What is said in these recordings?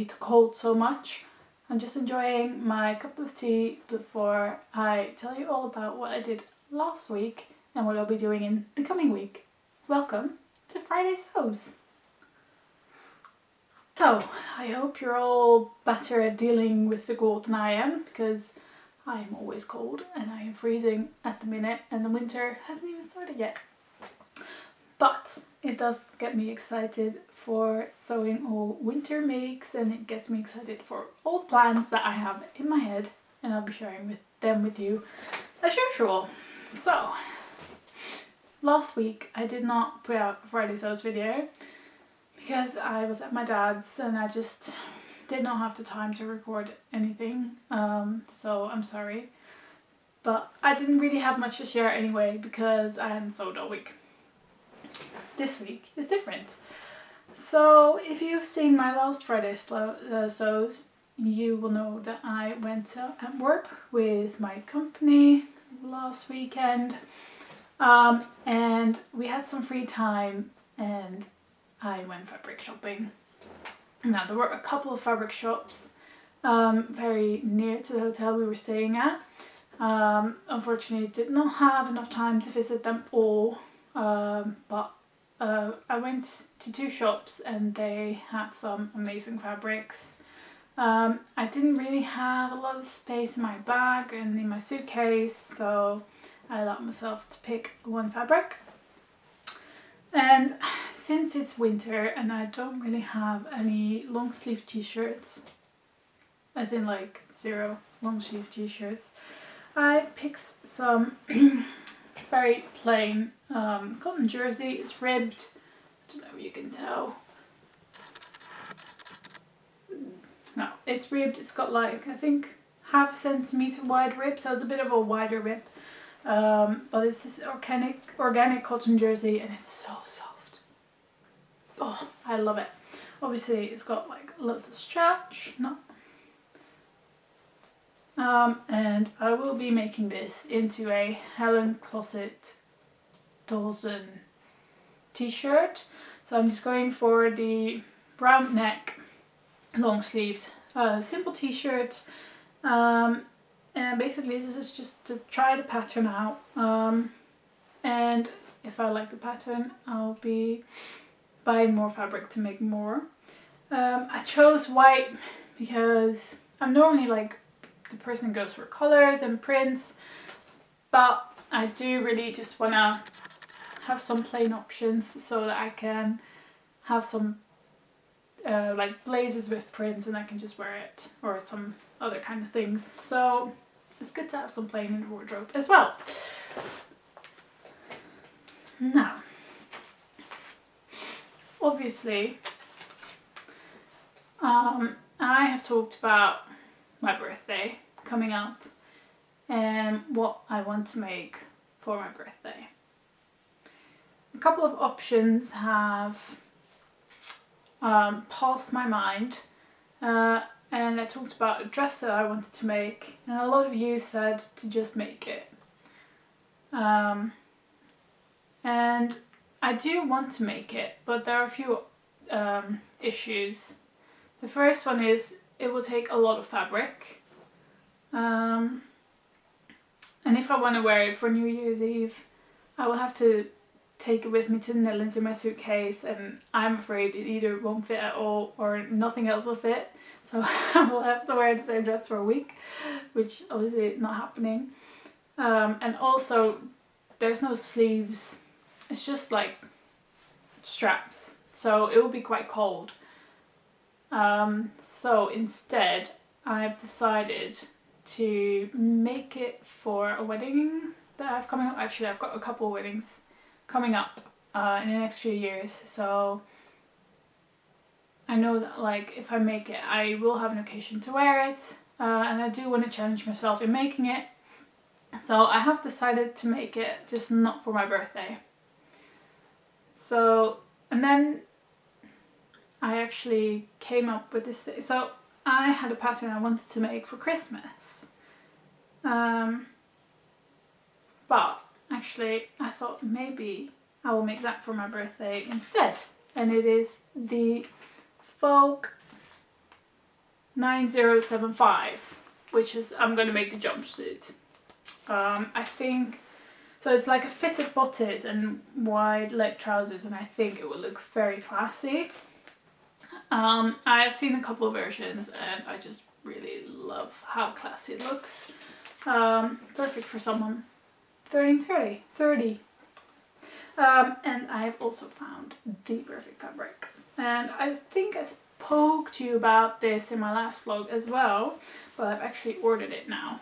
hate the cold so much. I'm just enjoying my cup of tea before I tell you all about what I did last week and what I'll be doing in the coming week. Welcome to Friday Sews. So, I hope you're all better at dealing with the cold than I am, because I am always cold and I am freezing at the minute and the winter hasn't even started yet. But it does get me excited for sewing all winter makes, and it gets me excited for all the plans that I have in my head, and I'll be sharing them with you as usual. So, last week I did not put out a Friday Sews video because I was at my dad's and I just did not have the time to record anything, so I'm sorry. But I didn't really have much to share anyway because I hadn't sewed all week. This week is different. So if you've seen my last Friday sews, you will know that I went to Antwerp with my company last weekend, and we had some free time and I went fabric shopping. Now there were a couple of fabric shops very near to the hotel we were staying at. Unfortunately did not have enough time to visit them all, but I went to 2 shops and they had some amazing fabrics. I didn't really have a lot of space in my bag and in my suitcase, so I allowed myself to pick one fabric. And since it's winter and I don't really have any long sleeve t-shirts, as in like 0 long sleeve t-shirts, I picked some very plain cotton jersey. It's ribbed. I don't know if you can tell. No, it's ribbed. It's got like, I think, 1/2 centimeter wide rib, so it's a bit of a wider rib. But it's this organic cotton jersey and it's so soft. Oh, I love it. Obviously it's got like lots of stretch. And I will be making this into a Helen Closet Dawson t-shirt. So I'm just going for the brown neck, long sleeved, simple t-shirt. And basically this is just to try the pattern out. And if I like the pattern, I'll be buying more fabric to make more. I chose white because I'm normally like the person who goes for colors and prints, but I do really just want to have some plain options so that I can have some like blazers with prints and I can just wear it, or some other kind of things. So it's good to have some plain in the wardrobe as well. Now, obviously, I have talked about my birthday coming up and what I want to make for my birthday. A couple of options have passed my mind, and I talked about a dress that I wanted to make, and a lot of you said to just make it. And I do want to make it, but there are a few issues. The first one is it will take a lot of fabric, and if I want to wear it for New Year's Eve, I will have to take it with me to the Netherlands in my suitcase, and I'm afraid it either won't fit at all or nothing else will fit. So I will have to wear the same dress for a week, which obviously is not happening. And also there's no sleeves, it's just like straps, so it will be quite cold. So instead I've decided to make it for a wedding that I have coming up. Actually, I've got a couple of weddings coming up in the next few years, so I know that like if I make it I will have an occasion to wear it, and I do want to challenge myself in making it. So I have decided to make it, just not for my birthday. So, and then I actually came up with this thing. So I had a pattern I wanted to make for Christmas, but actually I thought maybe I will make that for my birthday instead, and it is the Folk 9075, which is, I'm going to make the jumpsuit. I think, so it's like a fitted bodice and wide leg trousers, and I think it will look very classy. I have seen a couple of versions and I just really love how classy it looks. Perfect for someone turning 30. And I have also found the perfect fabric. And I think I spoke to you about this in my last vlog as well, but I've actually ordered it now.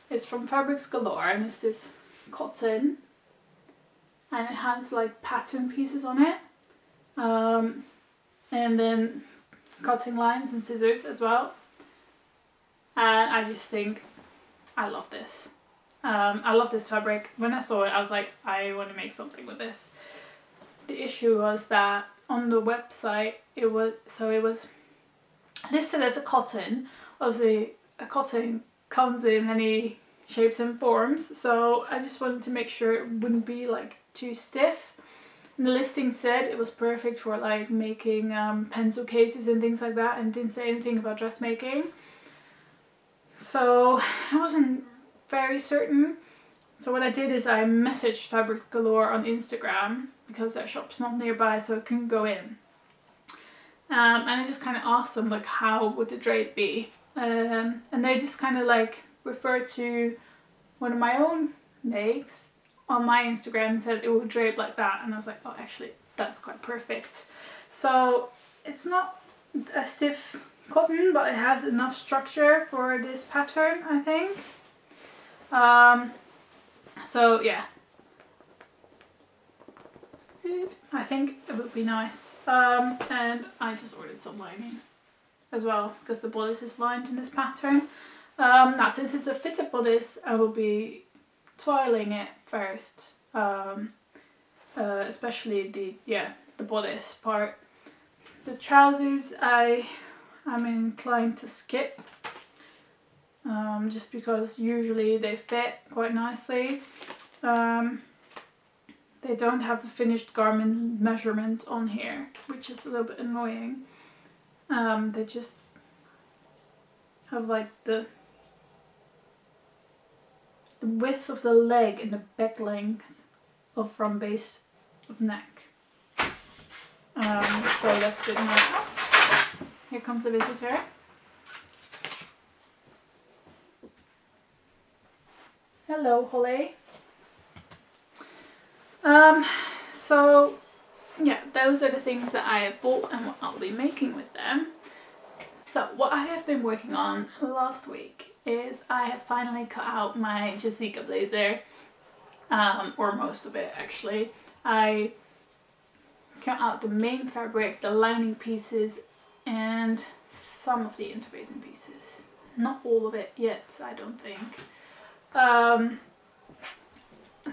It's from Fabrics Galore and it's this cotton and it has like pattern pieces on it. And then cutting lines and scissors as well. And I just think I love this. I love this fabric. When I saw it, I was like, I want to make something with this. The issue was that on the website, it was listed as a cotton. Obviously, a cotton comes in many shapes and forms, so I just wanted to make sure it wouldn't be like too stiff. And the listing said it was perfect for like making pencil cases and things like that, and didn't say anything about dressmaking. So I wasn't very certain. So what I did is I messaged Fabrics Galore on Instagram because their shop's not nearby, so I couldn't go in. And I just kind of asked them like, how would the drape be? And they just kind of like referred to one of my own makes on my Instagram and said it would drape like that, and I was like, oh, actually that's quite perfect. So it's not a stiff cotton, but it has enough structure for this pattern, I think. So yeah, I think it would be nice. And I just ordered some lining as well because the bodice is lined in this pattern. Now since it's a fitted bodice, I will be toiling it first, especially the bodice part. The trousers I'm inclined to skip, just because usually they fit quite nicely. They don't have the finished garment measurement on here, which is a little bit annoying. They just have like the width of the leg and the back length of from base of neck. So that's good enough. Here comes the visitor. Hello, Holly. So yeah, those are the things that I have bought and what I'll be making with them. So what I have been working on last week is I have finally cut out my Jessica blazer, or most of it actually. I cut out the main fabric, the lining pieces, and some of the interfacing pieces. Not all of it yet, I don't think.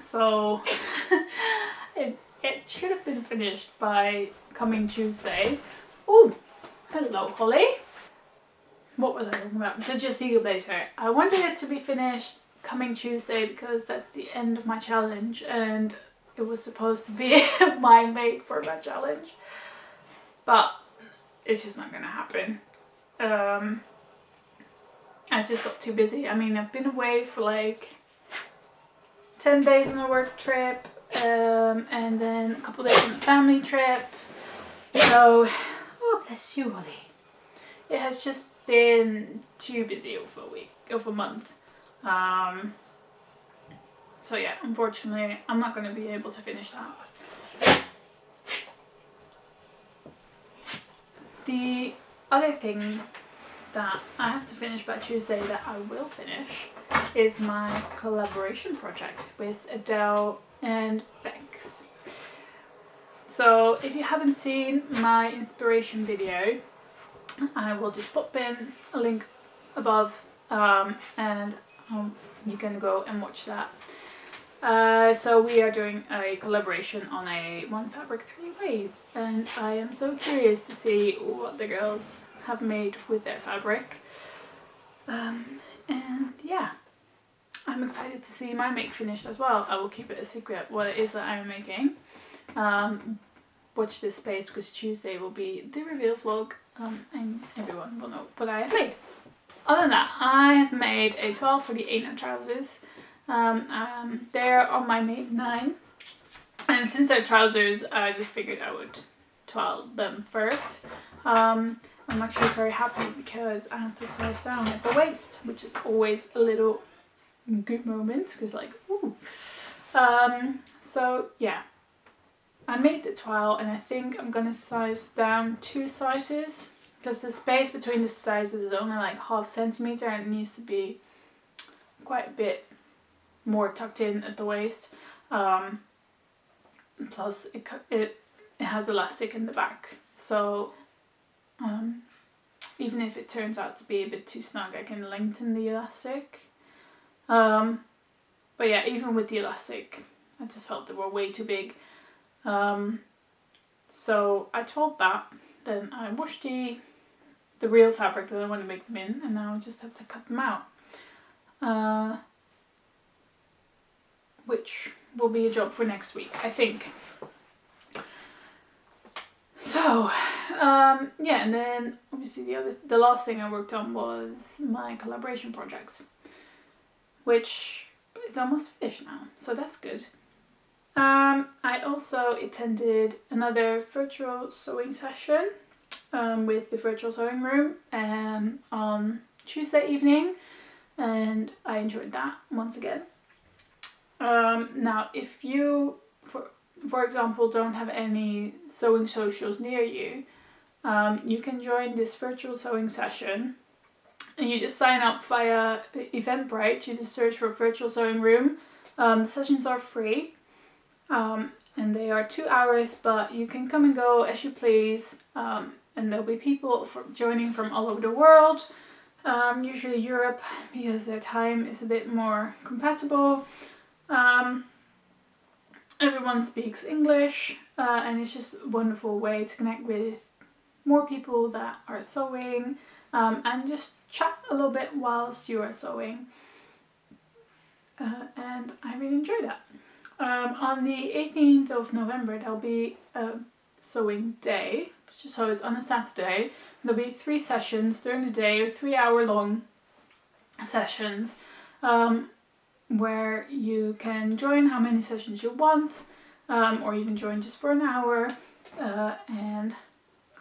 So it should have been finished by coming Tuesday. Oh, hello Holly. What was I talking about? The Jessica blazer. I wanted it to be finished coming Tuesday because that's the end of my challenge and it was supposed to be my make for my challenge. But it's just not gonna happen. I just got too busy. I mean, I've been away for like 10 days on a work trip, and then a couple days on a family trip. So, oh bless you, Holly. It has just been too busy over a month. So yeah, unfortunately, I'm not going to be able to finish that. The other thing that I have to finish by Tuesday that I will finish is my collaboration project with Adele and Bex. So if you haven't seen my inspiration video, I will just pop in a link above, and you can go and watch that. So we are doing a collaboration on a One Fabric 3 Ways, and I am so curious to see what the girls have made with their fabric. And yeah, I'm excited to see my make finished as well. I will keep it a secret what it is that I'm making. watch this space because Tuesday will be the reveal vlog, and everyone will know what I have made. Other than that, I have made a 12 for the A9 trousers. They're on my made 9, and since they're trousers, I just figured I would 12 them first. I'm actually very happy because I have to size down at the waist, which is always a little good moment because like, ooh. So yeah, I made the 12 and I think I'm gonna size down 2 sizes because the space between the sizes is only like ½ centimeter and it needs to be quite a bit more tucked in at the waist. Plus it has elastic in the back, so even if it turns out to be a bit too snug, I can lengthen the elastic. But yeah, even with the elastic, I just felt they were way too big. So I told that, then I washed the real fabric that I want to make them in, and now I just have to cut them out. Which will be a job for next week, I think. So, yeah, and then obviously the last thing I worked on was my collaboration projects, which is almost finished now, so that's good. I also attended another virtual sewing session with the virtual sewing room on Tuesday evening, and I enjoyed that once again. Now, if you, for example, don't have any sewing socials near you, you can join this virtual sewing session, and you just sign up via Eventbrite. You just search for virtual sewing room. The sessions are free, and they are 2 hours, but you can come and go as you please, and there'll be people joining from all over the world, usually Europe, because their time is a bit more compatible. Everyone speaks English, and it's just a wonderful way to connect with more people that are sewing, and just chat a little bit whilst you are sewing, and I really enjoy that. On the 18th of November there'll be a sewing day, so it's on a Saturday. There'll be 3 sessions during the day, 3-hour long sessions, where you can join how many sessions you want, or even join just for an hour, and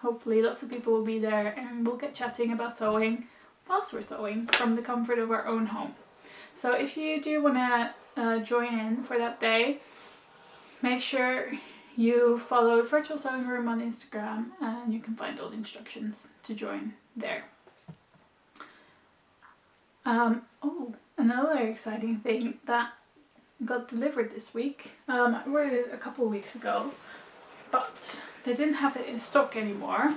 hopefully lots of people will be there and we'll get chatting about sewing whilst we're sewing from the comfort of our own home. So if you do want to join in for that day, make sure you follow Virtual Sewing Room on Instagram and you can find all the instructions to join there. Oh, another exciting thing that got delivered this week. I ordered it a couple of weeks ago, but they didn't have it in stock anymore.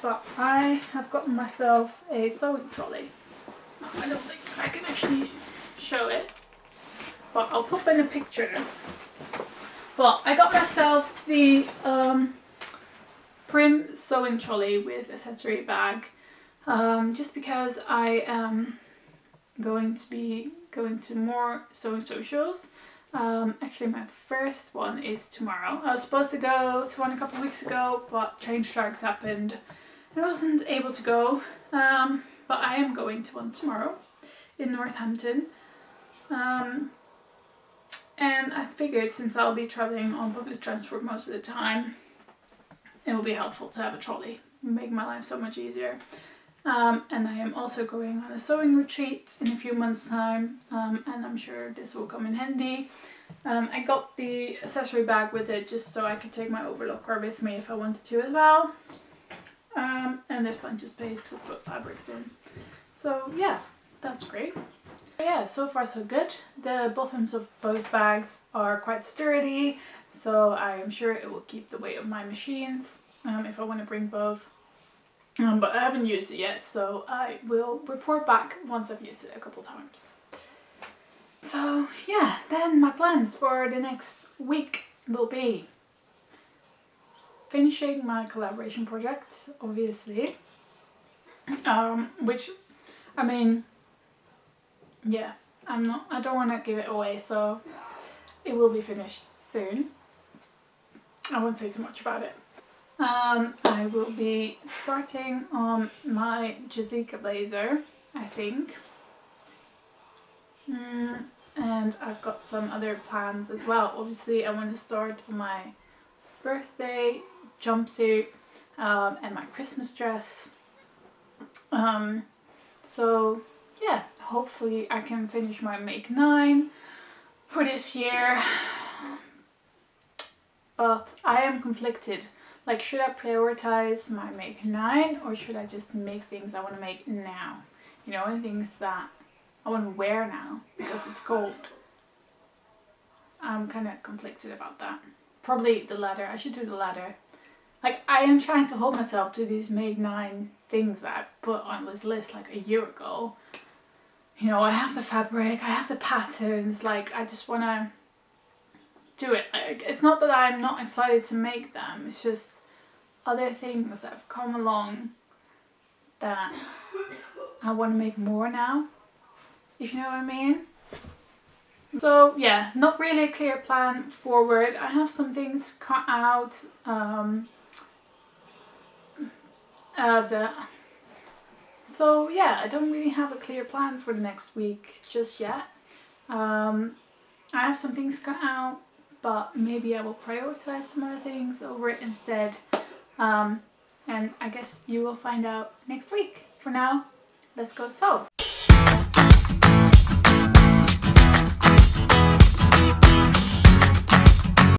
But I have gotten myself a sewing trolley. I don't think I can actually show it, but I'll pop in a picture. But I got myself the Prim sewing trolley with accessory bag, just because I am going to be going to more sewing socials. Actually my first one is tomorrow. I was supposed to go to one a couple of weeks ago, but train strikes happened and I wasn't able to go, but I am going to one tomorrow in Northampton. And I figured since I'll be travelling on public transport most of the time, it will be helpful to have a trolley. Make my life so much easier. And I am also going on a sewing retreat in a few months' time, and I'm sure this will come in handy. I got the accessory bag with it just so I could take my overlocker with me if I wanted to as well. And there's plenty of space to put fabrics in. So yeah, that's great. Yeah, so far so good. The bottoms of both bags are quite sturdy, so I am sure it will keep the weight of my machines if I want to bring both. But I haven't used it yet, so I will report back once I've used it a couple times. So yeah, then my plans for the next week will be finishing my collaboration project, obviously, which, I mean, yeah, I don't want to give it away, so it will be finished soon. I won't say too much about it. I will be starting on my Jessica blazer, I think. And I've got some other plans as well. Obviously I want to start on my birthday jumpsuit and my Christmas dress. So yeah, hopefully I can finish my Make 9 for this year. But I am conflicted. Like, should I prioritize my Make 9 or should I just make things I want to make now? You know, and things that I want to wear now because it's cold. I'm kind of conflicted about that. Probably the latter. I should do the latter. Like, I am trying to hold myself to these Make 9 things that I put on this list like a year ago. You know, I have the fabric, I have the patterns, like, I just want to do it. Like, it's not that I'm not excited to make them, it's just other things that have come along that I want to make more now, if you know what I mean. So yeah, not really a clear plan forward. I have some things cut out. So yeah, I don't really have a clear plan for the next week just yet. I have some things cut out, but maybe I will prioritize some other things over it instead. And I guess you will find out next week. For now, let's go sew.